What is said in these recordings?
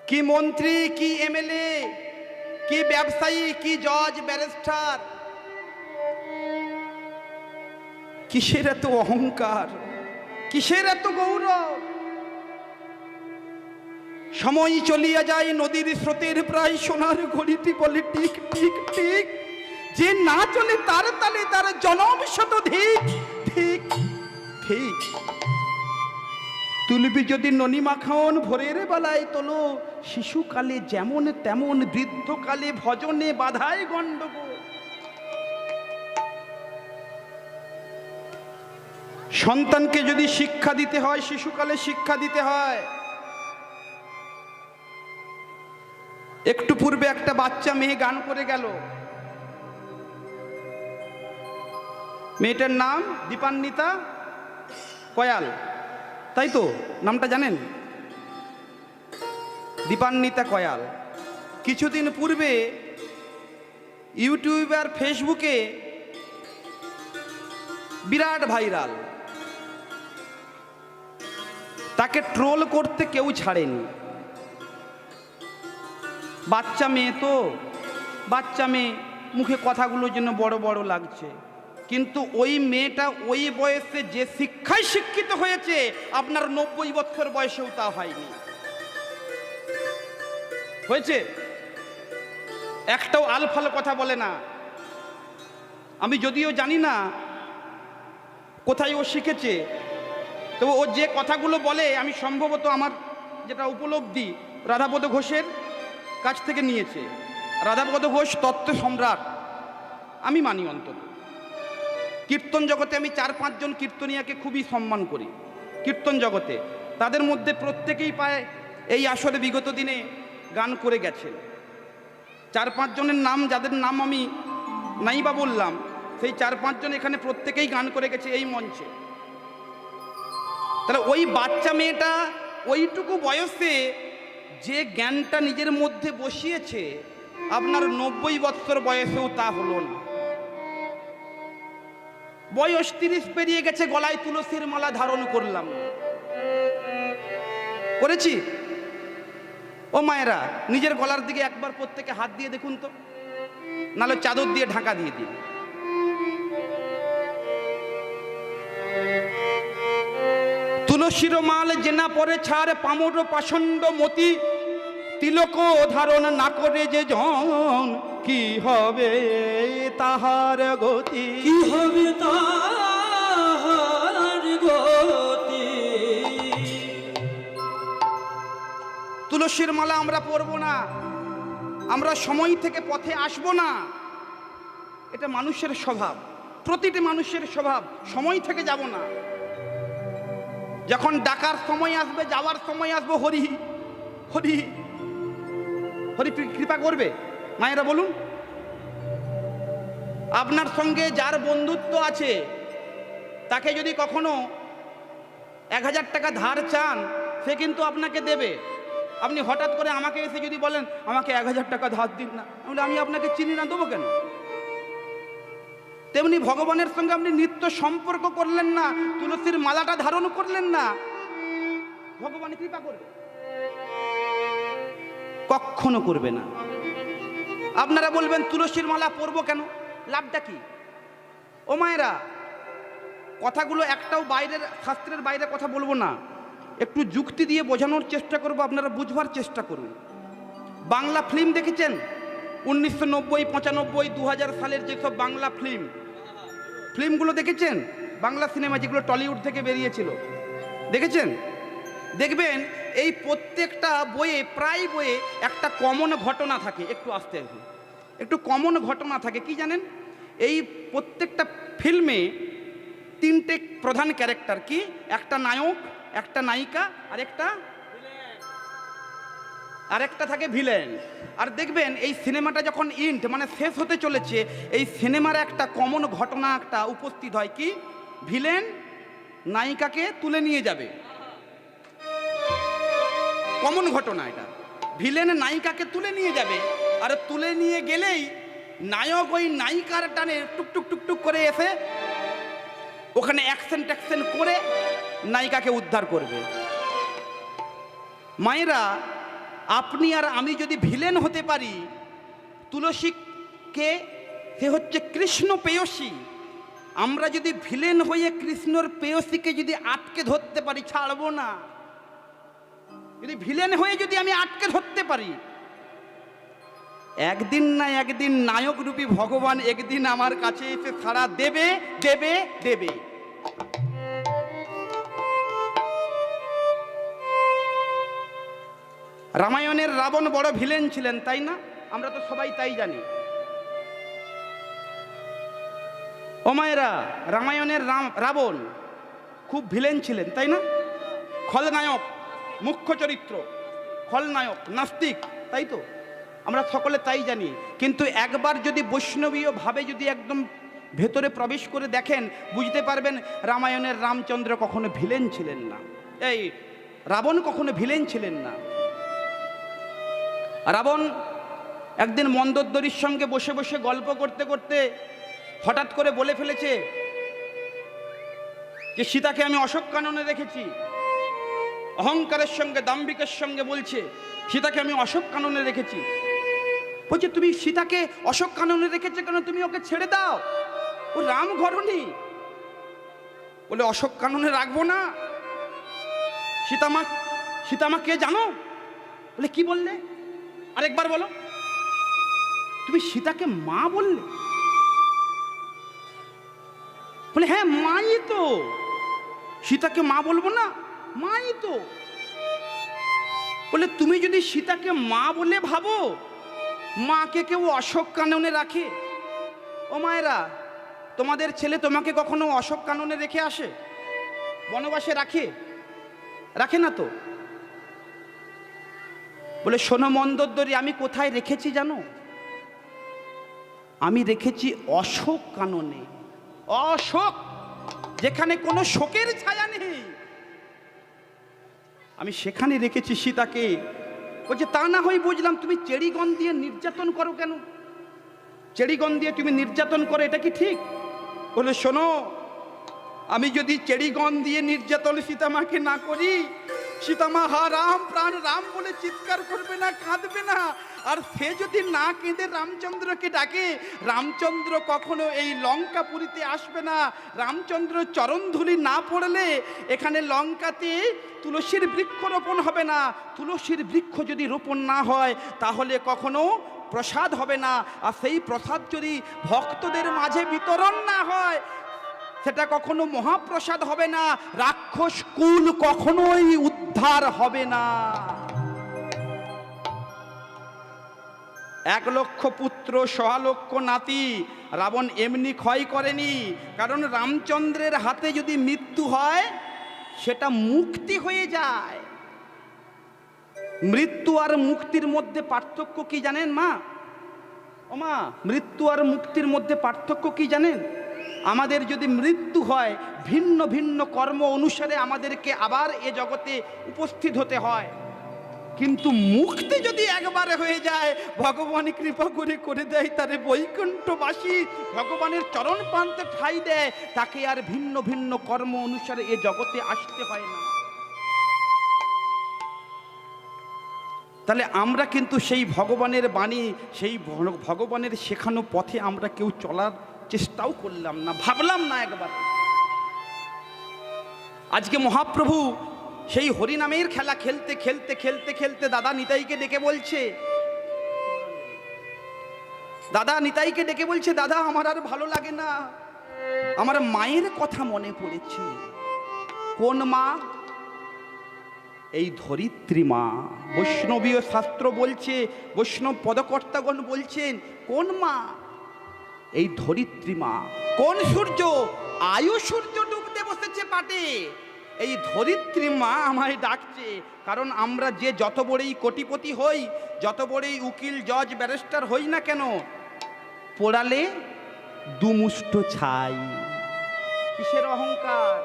কি মন্ত্রী, কি এমএলএ, কি ব্যবসায়ী, কি জজ, ব্যারিস্টার, কিসের এত অহংকার, কিসের এত গৌরব? সময় চলিয়া যায় নদীর স্রোতের প্রায়, সোনার ঘড়িটি বলে টিক টিক টিক, যে না চলে তার তালে তার জনম শত ধিক ঠিক ঠিক। তুলবি যদি ননি মাখন ভোরের বেলায় তোলো, শিশুকালে যেমন তেমন, বৃদ্ধকালে ভজনে বাধায় গণ্ডগোল। সন্তানকে যদি শিক্ষা দিতে হয়, শিশুকালে শিক্ষা দিতে হয়। একটু পূর্বে একটা বাচ্চা মেয়ে গান করে গেল, মেয়েটার নাম দীপান্বিতা কয়াল, তাই তো? নামটা জানেন? দীপান্বিতা কয়াল। কিছুদিন পূর্বে ইউটিউব আর ফেসবুকে বিরাট ভাইরাল, তাকে ট্রোল করতে কেউ ছাড়েনি। বাচ্চা মেয়ে তো, বাচ্চা মেয়ে, মুখে কথাগুলোর জন্য বড় বড় লাগছে, কিন্তু ওই মেয়েটা ওই বয়সে যে শিক্ষায় শিক্ষিত হয়েছে, আপনার 90 বছর বয়সেও তা হয়নি। হয়েছে? একটাও আলফাল কথা বলে না। আমি যদিও জানি না কোথায় ও শিখেছে, তবে ও যে কথাগুলো বলে আমি সম্ভবত আমার যেটা উপলব্ধি রাধাপদ ঘোষের কাছ থেকে নিয়েছে। রাধাপদ ঘোষ তত্ত্ব সম্রাট, আমি মানি অন্তত। কীর্তন জগতে আমি 4-5 জন কীর্তনিয়াকে খুবই সম্মান করি কীর্তন জগতে। তাদের মধ্যে প্রত্যেকেই পায় এই আসরে বিগত দিনে গান করে গেছেন। 4-5 জনের নাম, যাদের নাম আমি নাই বা বললাম, সেই 4-5 জন এখানে প্রত্যেকেই গান করে গেছে এই মঞ্চে। তাহলে ওই বাচ্চা মেয়েটা ওইটুকু বয়সে যে জ্ঞানটা নিজের মধ্যে বসিয়েছে, আপনার 90 বছর বয়সেও তা হলো না। বয়স 30 পেরিয়ে গেছে, গলায় তুলসীর মালা ধারণ করলাম, করেছি? ও মায়েরা, নিজের গলার দিকে একবার প্রত্যেকে হাত দিয়ে দেখুন তো, নাহলে চাদর দিয়ে ঢাকা দিয়ে দিন। তুলসীর মাল জেনা পরে ছাড়, পামর পাষণ্ড মতি, তিলক ধারণ না করে যে জন, কি হবে তাহার গতি, কি হবে তাহার গতি। তুলসীর মালা আমরা পরব না, আমরা সময় থেকে পথে আসব না। এটা মানুষের স্বভাব, প্রতিটি মানুষের স্বভাব, সময় থেকে যাব না। যখন ডাকার সময় আসবে, যাওয়ার সময় আসবে, হরি হরি হরি কৃপা করবে। মায়েরা বলুন, আপনার সঙ্গে যার বন্ধুত্ব আছে, তাকে যদি কখনো 1000 টাকা ধার চান, সে কিন্তু আপনাকে দেবে। আপনি হঠাৎ করে আমাকে এসে যদি বলেন আমাকে 1000 টাকা ধার দিন না, আমি আপনাকে চিনি না, দেবো কেন? তেমনি ভগবানের সঙ্গে আপনি নিত্য সম্পর্ক করলেন না, তুলসীর মালাটা ধারণ করলেন না, ভগবান কৃপা করবে? কখনো করবে না। আপনারা বলবেন তুলসীর মালা পরবো কেন, লাভটা কি? ও মায়েরা, কথাগুলো একটাও বাইরের, শাস্ত্রের বাইরে কথা বলবো না, একটু যুক্তি দিয়ে বোঝানোর চেষ্টা করব, আপনারা বুঝবার চেষ্টা করুন। বাংলা ফিল্ম দেখেছেন? 1990, 95, 2000 সালের যেসব বাংলা ফিল্মগুলো দেখেছেন? বাংলা সিনেমা যেগুলো টলিউড থেকে বেরিয়েছিল, দেখেছেন? দেখবেন এই প্রত্যেকটা বইয়ে, প্রায় বইয়ে একটা কমন ঘটনা থাকে। একটু আস্তে আসুন, একটু কমন ঘটনা থাকে। কি জানেন? এই প্রত্যেকটা ফিল্মে 3টে প্রধান ক্যারেক্টার। কি? একটা নায়ক, একটা নায়িকা, আরেকটা থাকে ভিলেন। আর দেখবেন এই সিনেমাটা যখন মানে শেষ হতে চলেছে, এই সিনেমার একটা কমন ঘটনা একটা উপস্থিত হয়। কি? ভিলেন নায়িকাকে তুলে নিয়ে যাবে। কমন ঘটনা এটা। ভিলেন নায়িকাকে তুলে নিয়ে যাবে, আর তুলে নিয়ে গেলেই নায়ক ওই নায়িকার টানে টুকটুক টুকটুক করে এসে ওখানে অ্যাকশন ট্যাকশন করে নায়িকাকে উদ্ধার করবে। মায়েরা, আপনি আর আমি যদি ভিলেন হতে পারি, তুলসীকে সে হচ্ছে কৃষ্ণ পেয়সী, আমরা যদি ভিলেন হয়ে কৃষ্ণর পেয়সীকে যদি আটকে ধরতে পারি, ছাড়বো না। যদি ভিলেন হয়ে যদি আমি আটকে ধরতে পারি, একদিন না একদিন নায়ক রূপী ভগবান একদিন আমার কাছে এসে ছাড়া দেবে দেবে দেবে। রামায়ণের রাবণ বড় ভিলেন ছিলেন, তাই না? আমরা তো সবাই তাই জানি। ও মায়েরা, রামায়ণের রাবণ খুব ভিলেন ছিলেন, তাই না? খলনায়ক, মুখ্য চরিত্র, খলনায়ক, নাস্তিক, তাই তো? আমরা সকলে তাই জানি। কিন্তু একবার যদি বৈষ্ণবীয় ভাবে যদি একদম ভেতরে প্রবেশ করে দেখেন, বুঝতে পারবেন রামায়ণের রামচন্দ্র কখনো ভিলেন ছিলেন না, এই রাবণ কখনো ভিলেন ছিলেন না। রাবণ একদিন মন্দোদরীর সঙ্গে বসে বসে গল্প করতে করতে হঠাৎ করে বলে ফেলেছে যে সীতাকে আমি অশোক কাননে রেখেছি। অহংকারের সঙ্গে, দাম্ভিকের সঙ্গে বলছে সীতাকে আমি অশোক কাননে রেখেছি। বলছে তুমি সীতাকে অশোক কাননে রেখেছে কেন? তুমি ওকে ছেড়ে দাও, ও রাম ঘরণী। বলে অশোক কাননে রাখবো না। সীতামা কে জানো? বলে কি বললে? আরেকবার বলো। তুমি সীতাকে মা বললে? বলে হ্যাঁ মাই তো। সীতাকে মা বলবো না? মাই তো। বলে তুমি যদি সীতাকে মা বলে ভাবো, মাকে কেউ অশোক কাননে রাখে? ও মায়েরা, তোমাদের ছেলে তোমাকে কখনো অশোক কাননে রেখে আসে? বনবাসে রাখে? রাখে না তো। বলে শোনো মন্দোদরী, আমি কোথায় রেখেছি জানো? আমি রেখেছি অশোক কাননে। অশোক, যেখানে কোনো শোকের ছায়া নেই, আমি সেখানে রেখেছি সীতাকে। বলছে তা না হয় বুঝলাম, তুমি চেরিগণ দিয়ে নির্যাতন করো কেন? চেরিগণ দিয়ে তুমি নির্যাতন করো, এটা কি ঠিক? বলে শোনো, আমি যদি চেরিগণ দিয়ে নির্যাতন সীতামাকে না করি, সীতামা হা রাম, প্রাণ রাম বলে চিৎকার করবে না, কাঁদবে না? আর সে যদি না কেঁদে রামচন্দ্রকে ডাকে, রামচন্দ্র কখনো এই লঙ্কাপুরীতে আসবে না। রামচন্দ্র চরণধুলি না পড়লে এখানে লঙ্কাতে তুলসীর বৃক্ষ রোপণ হবে না। তুলসীর বৃক্ষ যদি রোপণ না হয়, তাহলে কখনো প্রসাদ হবে না। আর সেই প্রসাদ যদি ভক্তদের মাঝে বিতরণ না হয়, সেটা কখনো মহাপ্রসাদ হবে না। রাক্ষস কুল কখনোই উদ্ধার হবে না। 1 লক্ষ পুত্র 1.5 লক্ষ নাতি রাবণ এমনি ক্ষয় করেনি। কারণ রামচন্দ্রের হাতে যদি মৃত্যু হয়, সেটা মুক্তি হয়ে যায়। মৃত্যু আর মুক্তির মধ্যে পার্থক্য কি জানেন মা? ও মা, মৃত্যু আর মুক্তির মধ্যে পার্থক্য কি জানেন? আমাদের যদি মৃত্যু হয়, ভিন্ন ভিন্ন কর্ম অনুসারে আমাদেরকে আবার এ জগতে উপস্থিত হতে হয়। কিন্তু মুক্তি যদি একবারে হয়ে যায়, ভগবান কৃপা করে দেয়, তারে বৈকুণ্ঠবাসী ভগবানের চরণ প্রান্তে ঠাঁই দেয়, তাকে আর ভিন্ন ভিন্ন কর্ম অনুসারে এ জগতে আসতে হয় না। তাহলে আমরা কিন্তু সেই ভগবানের বাণী, সেই ভগবানের শেখানো পথে আমরা কেউ চলার চেষ্টাও করলাম না, ভাবলাম না একবার। আজকে মহাপ্রভু সেই হরিনামের খেলা খেলতে খেলতে খেলতে খেলতে দাদা নিতাইকে ডেকে বলছে, দাদা নিতাইকে ডেকে বলছে, দাদা আমার আর ভালো লাগে না, আমার মায়ের কথা মনে পড়েছে। কোন মা? এই ধরিত্রী মা। বৈষ্ণবীয় শাস্ত্র বলছে, বৈষ্ণব পদকর্তাগণ বলছেন, কোন মা? এই ধরিত্রী মা। কোন সূর্য? আয়ু সূর্য ডুবতে বসেছে পাটে, এই ধরিত্রী মা আমায় ডাকছে। কারণ আমরা যে যত বড়ই কোটিপতি হই, যত বড়ই উকিল, জজ, ব্যারিস্টার হই না কেন, পোড়ালে দুমুষ্ট ছাই। কিসের অহংকার?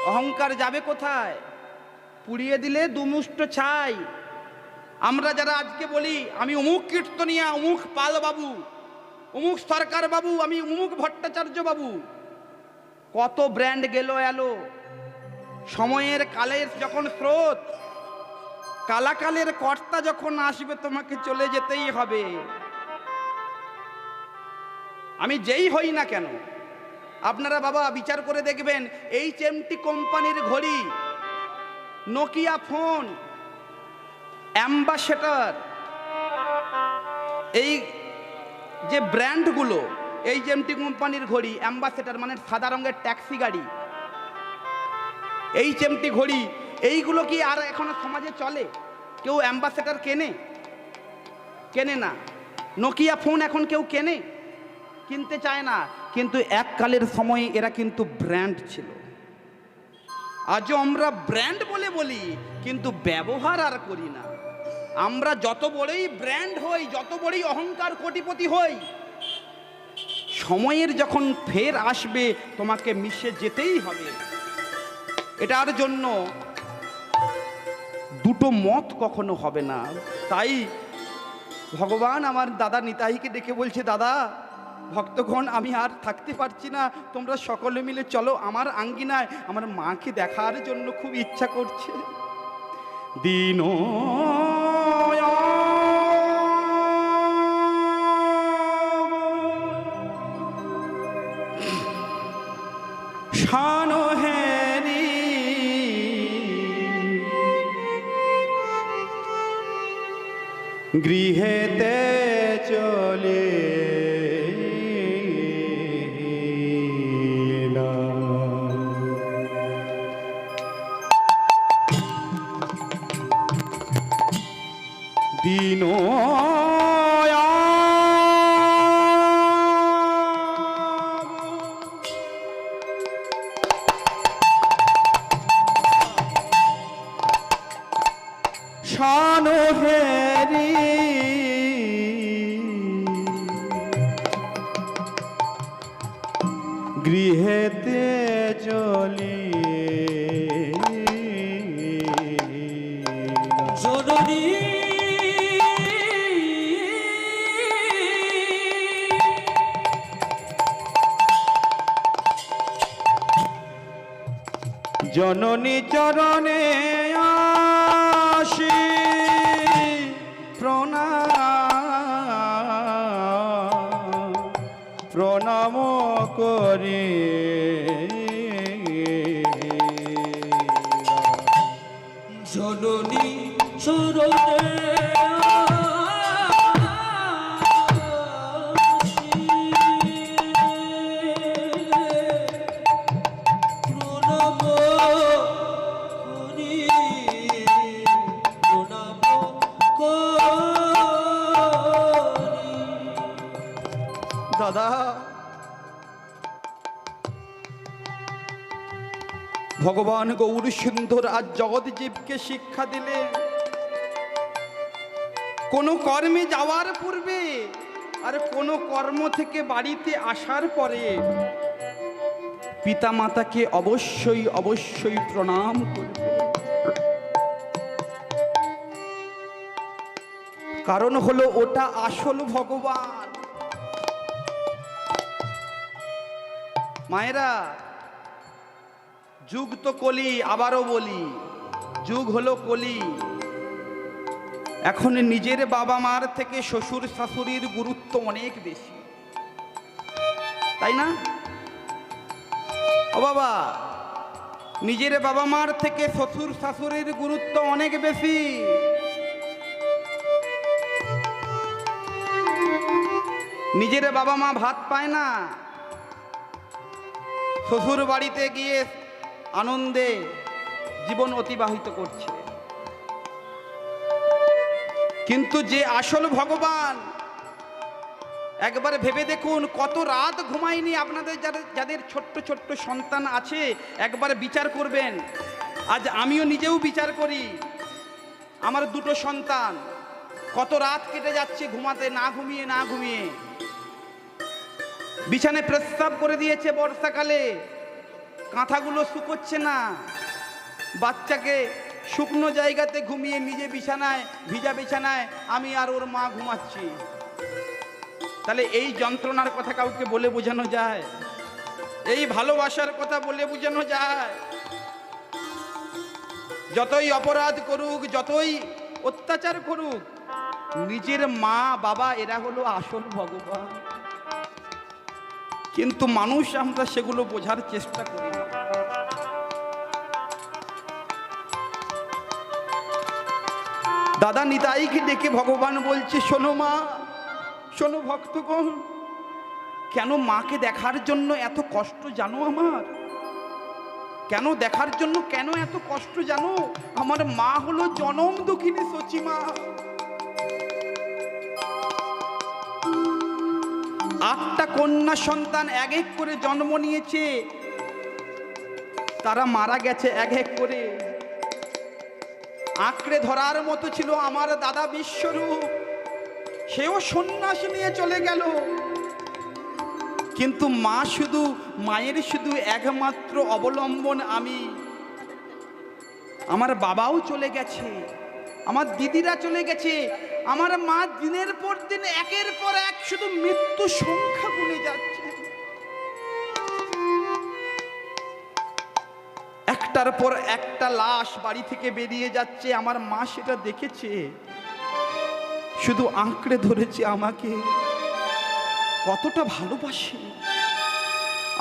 অহংকার যাবে কোথায়? পুড়িয়ে দিলে দুমুষ্ট ছাই। আমরা যারা আজকে বলি আমি অমুক কীর্তনিয়া, অমুক পাল বাবু, অমুক সরকার বাবু, আমি অমুক ভট্টাচার্য বাবু, কত ব্র্যান্ড গেল এলো। সময়ের কালের যখন স্রোত, কালাকালের কর্তা যখন আসবে তোমাকে চলে যেতেই হবে। আমি যেই হই না কেন, আপনারা বাবা বিচার করে দেখবেন, HMT কোম্পানির ঘড়ি, নোকিয়া ফোন, অ্যাম্বাসেডর, এই যে ব্র্যান্ডগুলো, HMT কোম্পানির ঘড়ি, অ্যাম্বাসেডর মানে সাদা রঙের ট্যাক্সি গাড়ি, HMT ঘড়ি, এইগুলো কি আর এখনো সমাজে চলে? কেউ অ্যাম্বাসেডর কেনে না। নোকিয়া ফোন এখন কেউ কিনতে চায় না। কিন্তু এককালের সময়ে এরা কিন্তু ব্র্যান্ড ছিল। আজও আমরা ব্র্যান্ড বলে বলি, কিন্তু ব্যবহার আর করি না। আমরা যত বড়ই ব্র্যান্ড হই, যত বড়ই অহংকার কোটিপতি হই, সময়ের যখন ফের আসবে তোমাকে মিশে যেতেই হবে। এটার জন্য দুটো মত কখনো হবে না। তাই ভগবান আমার দাদা নিতাইকে ডেকে বলছে, দাদা ভক্তগণ আমি আর থাকতে পারছি না, তোমরা সকলে মিলে চলো আমার আঙ্গিনায়, আমার মাকে দেখার জন্য খুব ইচ্ছা করছে। দিন শানো হেরি গৃহেতে চলে দিন শানো হেরি গৃহেতে চলি জননী জননী চরণে আসি প্রণাম করি। জননী চরণে দাদা ভগবান গৌর সুন্দর আজ জগৎজীবকে শিক্ষা দিলে, কোনো কর্মে যাওয়ার পূর্বে আর কোনো কর্ম থেকে বাড়িতে আসার পরে পিতা মাতাকে অবশ্যই অবশ্যই প্রণাম করবে। কারণ হলো ওটা আসল ভগবান। মায়েরা, যুগ তো কলি, আবারও বলি যুগ হলো কলি। এখন নিজের বাবা মার থেকে শ্বশুর শাশুড়ির গুরুত্ব অনেক বেশি, তাই না? ও বাবা, নিজের বাবা মার থেকে শ্বশুর শাশুড়ির গুরুত্ব অনেক বেশি। নিজের বাবা মা ভাত পায় না, শ্বশুর বাড়িতে গিয়ে আনন্দে জীবন অতিবাহিত করছে। কিন্তু যে আসল ভগবান, একবার ভেবে দেখুন কত রাত ঘুমায়নি আপনাদের যাদের ছোট্ট ছোট্ট সন্তান আছে, একবার বিচার করবেন। আজ আমিও নিজেও বিচার করি, আমার দুটো সন্তান কত রাত কেটে যাচ্ছে ঘুমাতে না ঘুমিয়ে। বিছানায় প্রস্রাব করে দিয়েছে বর্ষাকালে, কাঁথাগুলো শুকোচ্ছে না, বাচ্চাকে শুকনো জায়গাতে ঘুমিয়ে নিজে বিছানায়, ভিজা বিছানায় আমি আর ওর মা ঘুমাচ্ছি। তাহলে এই যন্ত্রণার কথা কাউকে বলে বোঝানো যায়? এই ভালোবাসার কথা বলে বোঝানো যায়? যতই অপরাধ করুক, যতই অত্যাচার করুক, নিজের মা বাবা এরা হলো আসল ভগবান। কিন্তু মানুষ আমরা সেগুলো বোঝার চেষ্টা করি না। দাদা নিতাইকে ডেকে ভগবান বলছে, শোনো মা, শোনো ভক্তগণ, কেন মাকে দেখার জন্য এত কষ্ট জানো আমার? কেন দেখার জন্য কেন এত কষ্ট জানো? আমার মা হলো জনম দুঃখিনী সচিমা। 8টা কন্যা সন্তান এক এক করে জন্ম নিয়েছে, তারা মারা গেছে এক এক করে। আঁকড়ে ধরার মতো ছিল আমার দাদা বিশ্বরূপ, সেও সন্ন্যাস নিয়ে চলে গেল। কিন্তু মা শুধু, মায়ের শুধু একমাত্র অবলম্বন আমি। আমার বাবাও চলে গেছে, আমার দিদিরা চলে গেছে। আমার মা দিনের পর দিন একের পর এক শুধু মৃত্যু সংখ্যা গুনে যাচ্ছে। একটার পর একটা লাশ বাড়ি থেকে বেরিয়ে যাচ্ছে। আমার মা সেটা দেখেছে, শুধু আঁকড়ে ধরেছে আমাকে। কতটা ভালোবাসি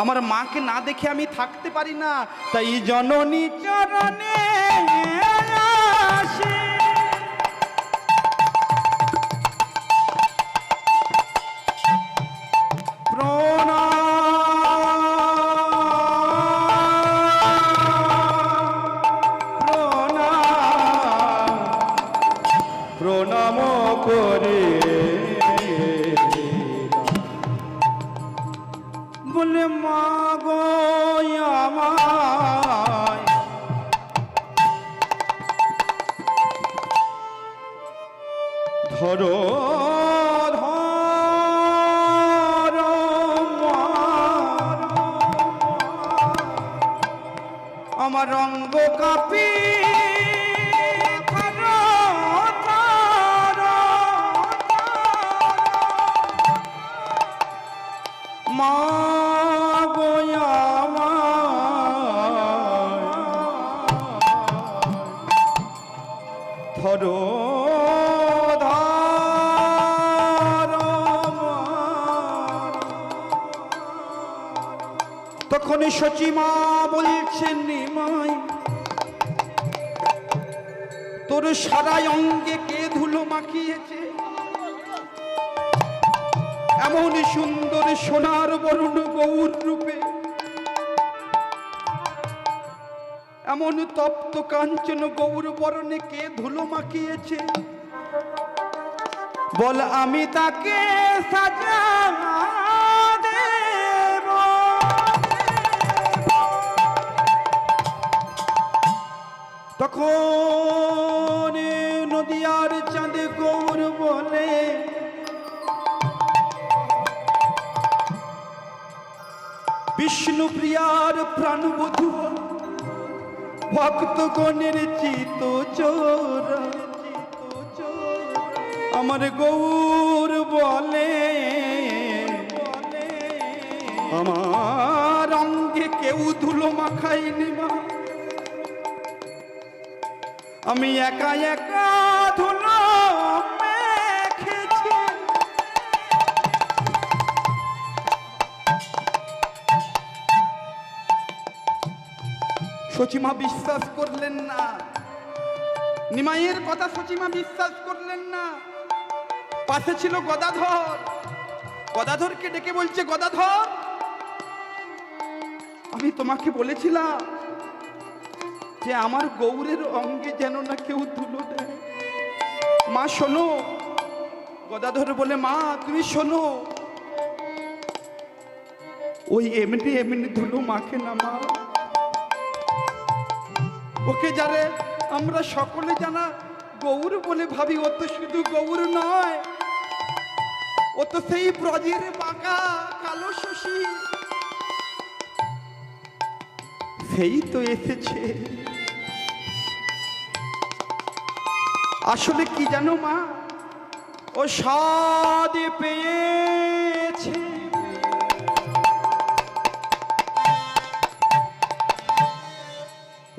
আমার মাকে, না দেখে আমি থাকতে পারি না। তাই জননী চরণে আসি, প্রণাম করে বলে, মা গো আমায় ধরো ধরো মা, আমার অঙ্গ কাঁপি মা গো আমায় ধরো ধরো মা। তখন সচিমা বলছেন, নিমাই তোর সারা অঙ্গে কে ধুলো মাখিয়েছে? এমন সুন্দর সোনার বরণ গৌর রূপে, এমন তপ্ত কাঞ্চন গৌর বরণে কে ধুলো মাখিয়েছে? বল আমি তাকে সাজা দেব। তখন নদিয়ার চাঁদে গৌর বলে, বিষ্ণু প্রিয়ার প্রাণবধূ ভক্তগণের চিত চোরা, আমার গৌর বলে, আমার অঙ্গে কেউ ধুলো মাখায়নি মা, আমি একা একা ধুলো মেখেছি। সচিমা বিশ্বাস করলেন না, নিমাইয়ের কথা সচিমা বিশ্বাস করলেন না। পাশে ছিল গদাধর, গদাধরকে ডেকে বলছে, গদাধর আমি তোমাকে বলেছিলাম যে আমার গৌরের অঙ্গে যেন না কেউ ধুলো দেয়। মা শোনো। গদাধর বলে, মা তুমি শোনো, ওই এমনি এমনি ধুলো মাখে না মা, ওকে যারে আমরা সকলে জানা গৌর বলে ভাবি, ও তো শুধু গৌর নয়, ও তো সেই ব্রজের বাঁকা কালো শশী, সেই তো এসেছে। আসলে কি জানো মা, ও স্বাদ পেয়েছে,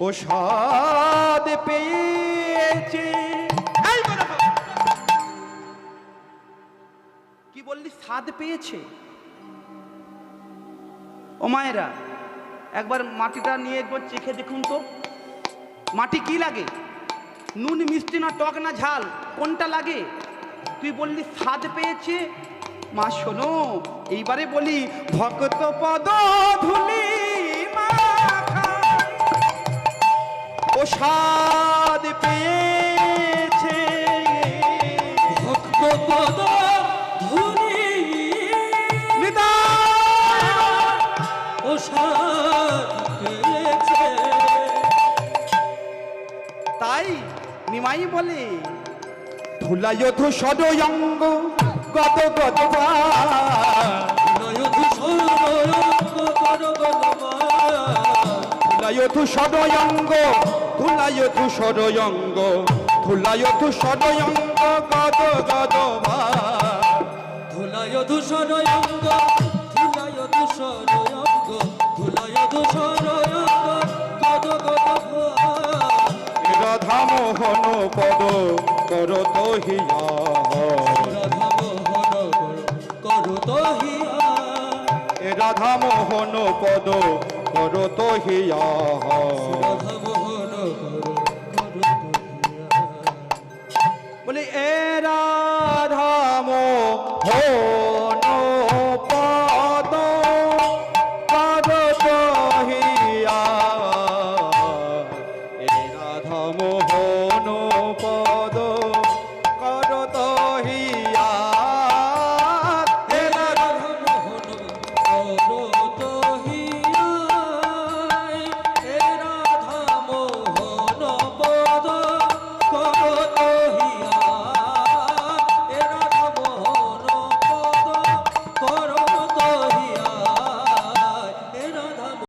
ও স্বাদ পেয়েছে। এই বলে ফেল। কি বললি? স্বাদ পেয়েছে? ও মায়েরা, একবার মাটিটা নিয়ে একবার চেখে দেখুন তো, মাটি কি লাগে? নুন, মিষ্টি, না টক, না ঝাল, কোনটা লাগে? তুই বললি স্বাদ পেয়েছে। মা শোনো, এইবারে বলি ভক্ত পদ ধুলি মাখা, ও স্বাদ পেয়েছে। ভক্ত পদ ধুলি ও স্বাদ পেয়েছে। তাই নিমাই বলে ধুলায় ধূসর অঙ্গ গদ গদ নয় ধূসর অঙ্গ গদ গদ ধুলায় ধূসর অঙ্গ, ধুলায় ধূসর অঙ্গ, ধুলায় ধূসর অঙ্গ গদ গদ ধুলায় ধূসর অঙ্গ, ধুলায় ধূসর অঙ্গ, ধুলায় ধূসর অঙ্গ গদ গদ রাধা মোহন পদ করত হিয়া। রাধা মোহন করত হিয়া। রাধা মোহন পদ করত হিয়া। রাধা মোহন করত হিয়া। বলে এ রাধা মোহন